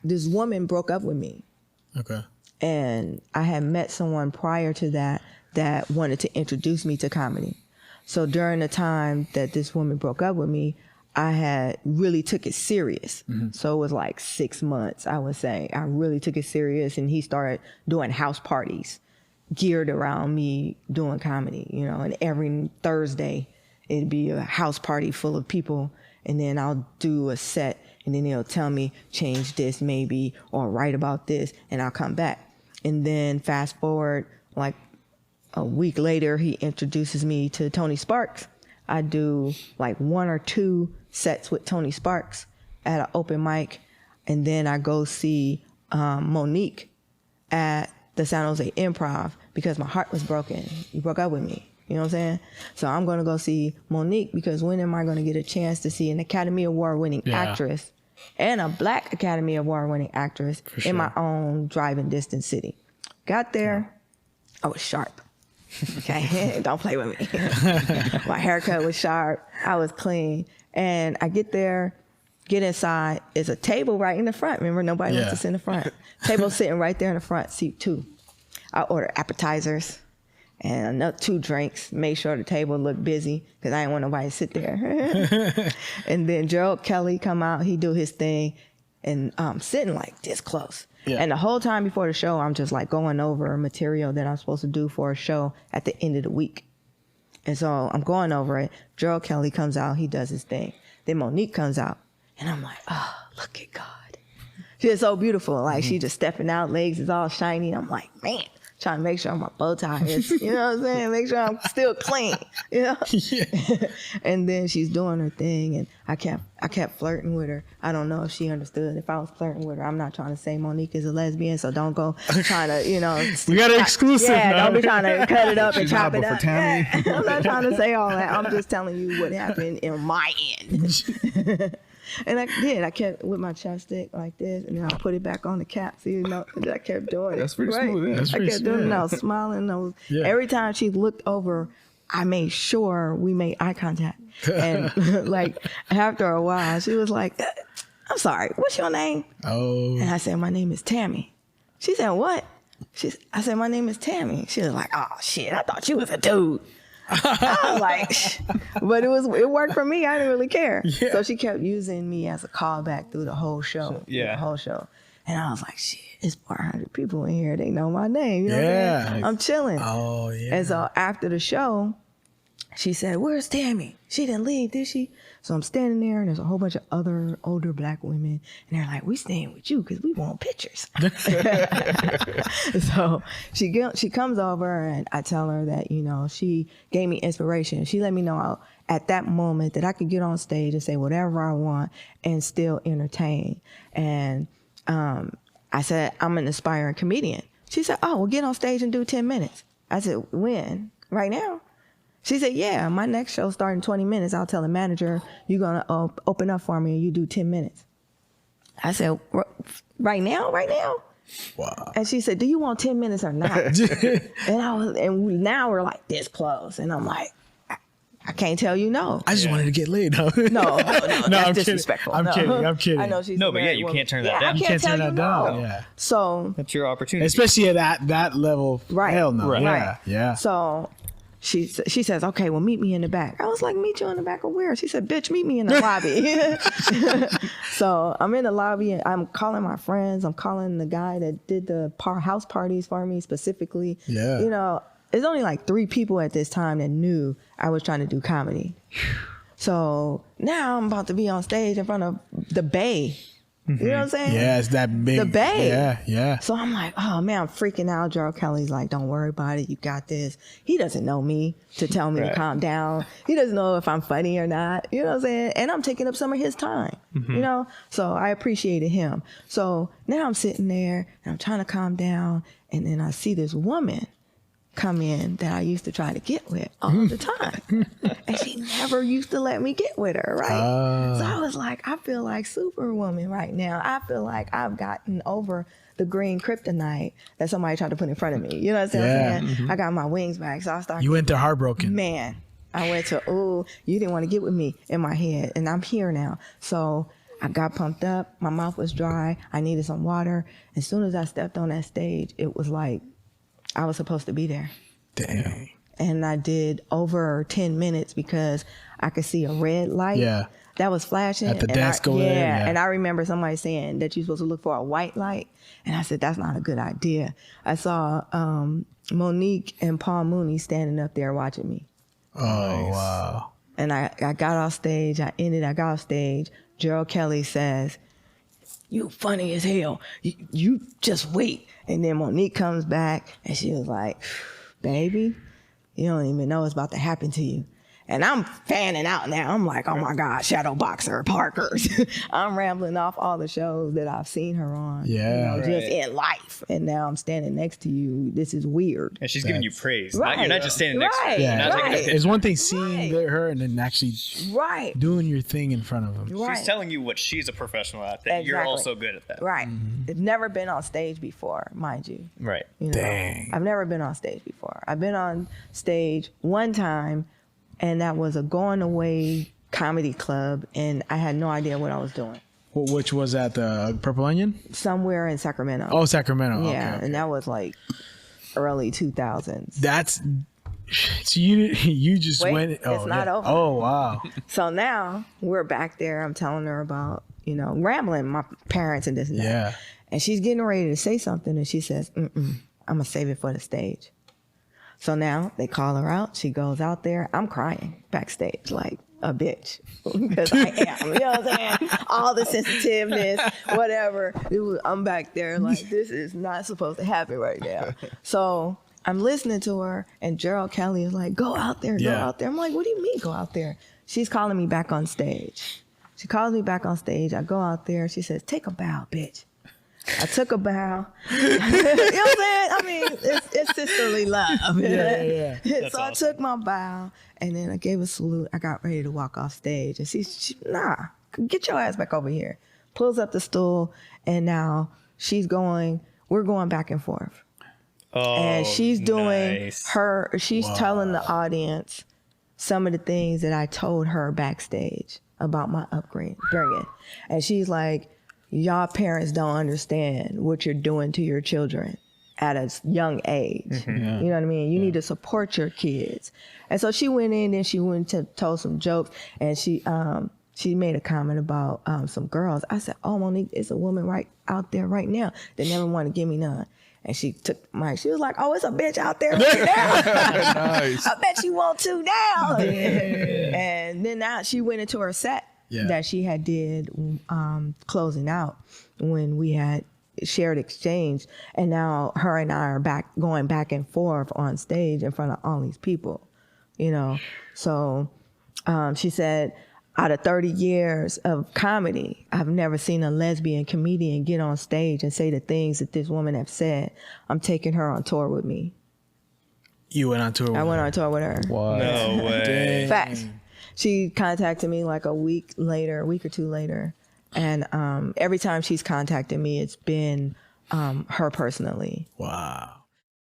this woman broke up with me. Okay. And I had met someone prior to that wanted to introduce me to comedy. So during the time that this woman broke up with me, I had really took it serious. So it was like 6 months, I would say. I really took it serious, and he started doing house parties geared around me doing comedy, you know, and every Thursday it'd be a house party full of people, and then I'll do a set, and then he'll tell me, change this maybe, or write about this, and I'll come back. And then fast forward, like a week later, he introduces me to Tony Sparks. I do like 1 or 2 sets with Tony Sparks at an open mic, and then I go see Monique at the San Jose Improv because my heart was broken. He broke up with me. You know what I'm saying? So I'm going to go see Monique because when am I going to get a chance to see an Academy Award winning actress and a Black Academy Award winning actress in my own driving distance city? Got there, I was sharp. Okay, don't play with me. My haircut was sharp. I was clean. And I get there, get inside. It's a table right in the front. Remember, nobody wants to sit in the front. Table sitting right there in the front, seat 2. I ordered appetizers and another 2 drinks. Made sure the table looked busy because I didn't want nobody to sit there. And then Gerald Kelly come out. He do his thing, and sitting like this close. Yeah. And the whole time before the show, I'm just like going over material that I'm supposed to do for a show at the end of the week. And so I'm going over it. Gerald Kelly comes out. He does his thing. Then Monique comes out. And I'm like, oh, look at God. She's so beautiful. Like, she just stepping out. Legs is all shiny. I'm like, man, trying to make sure my bow tie is, you know what I'm saying? Make sure I'm still clean, you know? And then she's doing her thing, and I kept flirting with her. I don't know if she understood if I was flirting with her. I'm not trying to say Monique is a lesbian, so don't go trying to, you know. We got an exclusive. Yeah, don't be trying to cut it up and chop it up. Tammy. Yeah, I'm not trying to say all that. I'm just telling you what happened in my end. And I kept with my chapstick like this, and then I put it back on the cap. So, you know, I kept doing it. That's pretty smooth. Yeah. I kept doing it, and I was smiling. Every time she looked over, I made sure we made eye contact. And like after a while, she was like, I'm sorry, what's your name? Oh. And I said, my name is Tammy. She said, what? I said, my name is Tammy. She was like, oh, shit, I thought you was a dude. I was like, but it worked for me. I didn't really care. Yeah. So she kept using me as a callback through the whole show. The whole show. And I was like, shit, it's 400 people in here. They know my name. You know what I'm saying? I'm chilling. Oh, yeah. And so after the show, she said, where's Tammy? She didn't leave, did she? So I'm standing there, and there's a whole bunch of other older Black women, and they're like, we staying with you because we want pictures. So she comes over, and I tell her that, you know, she gave me inspiration. She let me know at that moment that I could get on stage and say whatever I want and still entertain. And I said, I'm an aspiring comedian. She said, oh, well, get on stage and do 10 minutes. I said, when? Right now? She said, yeah, my next show starting in 20 minutes. I'll tell the manager, you're going to open up for me and you do 10 minutes. I said, right now? Wow. And she said, do you want 10 minutes or not? And now we're like this close. And I'm like, I can't tell you no. I just wanted to get laid. No, that's I'm disrespectful. I'm kidding. I know she's but yeah, you can't turn that down. I can't turn that down. Yeah. So that's your opportunity. Especially at that level. Right. Hell no. Right. Yeah. So she says, okay, well, meet me in the back. I was like, meet you in the back of where? She said, bitch, meet me in the lobby. So I'm in the lobby, and I'm calling my friends. I'm calling the guy that did the house parties for me specifically. Yeah. You know, there's only like 3 people at this time that knew I was trying to do comedy. So now I'm about to be on stage in front of the Bay. Mm-hmm. You know what I'm saying? Yeah, it's that big. The Bay. Yeah. So I'm like, oh man, I'm freaking out. Gerald Kelly's like, don't worry about it. You got this. He doesn't know me to tell me to calm down. He doesn't know if I'm funny or not. You know what I'm saying? And I'm taking up some of his time, you know? So I appreciated him. So now I'm sitting there and I'm trying to calm down. And then I see this woman come in that I used to try to get with all the time. And she never used to let me get with her, right? So I was like, I feel like Superwoman right now. I feel like I've gotten over the green kryptonite that somebody tried to put in front of me. You know what I'm saying? Mm-hmm. I got my wings back. So I started. You went to heartbroken. Man, I went to, oh, you didn't want to get with me in my head. And I'm here now. So I got pumped up. My mouth was dry. I needed some water. As soon as I stepped on that stage, it was like I was supposed to be there. Dang. And I did over 10 minutes because I could see a red light. Yeah. That was flashing. At the and desk over there. Yeah. And I remember somebody saying that you're supposed to look for a white light. And I said, that's not a good idea. I saw Monique and Paul Mooney standing up there watching me. Oh, wow. And I got off stage. I got off stage. Gerald Kelly says, you funny as hell. You just wait. And then Monique comes back and she was like, baby, you don't even know what's about to happen to you. And I'm fanning out now. I'm like, oh my God, Shadow Boxer, Parker's. I'm rambling off all the shows that I've seen her on. Yeah. Just in life. And now I'm standing next to you. This is weird. And she's giving you praise. Right. You're not just standing next to her. Yeah. You're not taking a picture. It's one thing seeing her and then actually doing your thing in front of them. Right. She's telling you what she's a professional at that. You're also good at that. Right. I've never been on stage before, mind you. Right. You know? Dang. I've never been on stage before. I've been on stage one time, and that was a going away comedy club, and I had no idea what I was doing. Which was at the Purple Onion? Somewhere in Sacramento. Oh, Sacramento. Yeah, Okay. and that was like early 2000s. That's so you just Wait, went. it's not over. Oh, wow. So now we're back there. I'm telling her about, rambling my parents and this and that. Yeah. And she's getting ready to say something, and she says, I'm going to save it for the stage. So now they call her out. She goes out there. I'm crying backstage like a bitch because I am. You know what I'm saying? All the sensitiveness, whatever. I'm back there like, this is not supposed to happen right now. So I'm listening to her, and Gerald Kelly is like, go out there, go out there. I'm like, what do you mean go out there? She's calling me back on stage. She calls me back on stage. I go out there. She says, take a bow, bitch. I took a bow. You know what I'm saying? I mean, it's sisterly love. Yeah. So I took my bow, and then I gave a salute. I got ready to walk off stage, and she nah, get your ass back over here. Pulls up the stool, and now we're going back and forth. Oh, And she's doing nice. she's telling the audience some of the things that I told her backstage about my upbringing. And she's like, y'all parents don't understand what you're doing to your children at a young age. You know what I mean? You need to support your kids. And so she went in and she told some jokes, and she made a comment about some girls. I said, oh, Monique, it's a woman right out there right now that never want to give me none. And she took the mic. She was like, oh, it's a bitch out there right now. Nice. I bet you want to now. And then now she went into her set that she had did closing out when we had shared exchange. And now her and I are going back and forth on stage in front of all these people, So she said, out of 30 years of comedy, I've never seen a lesbian comedian get on stage and say the things that this woman have said. I'm taking her on tour with me. You went on tour with her? I went on tour with her. Wow. No way. Facts. She contacted me like a week or two later. And every time she's contacted me, it's been her personally. Wow.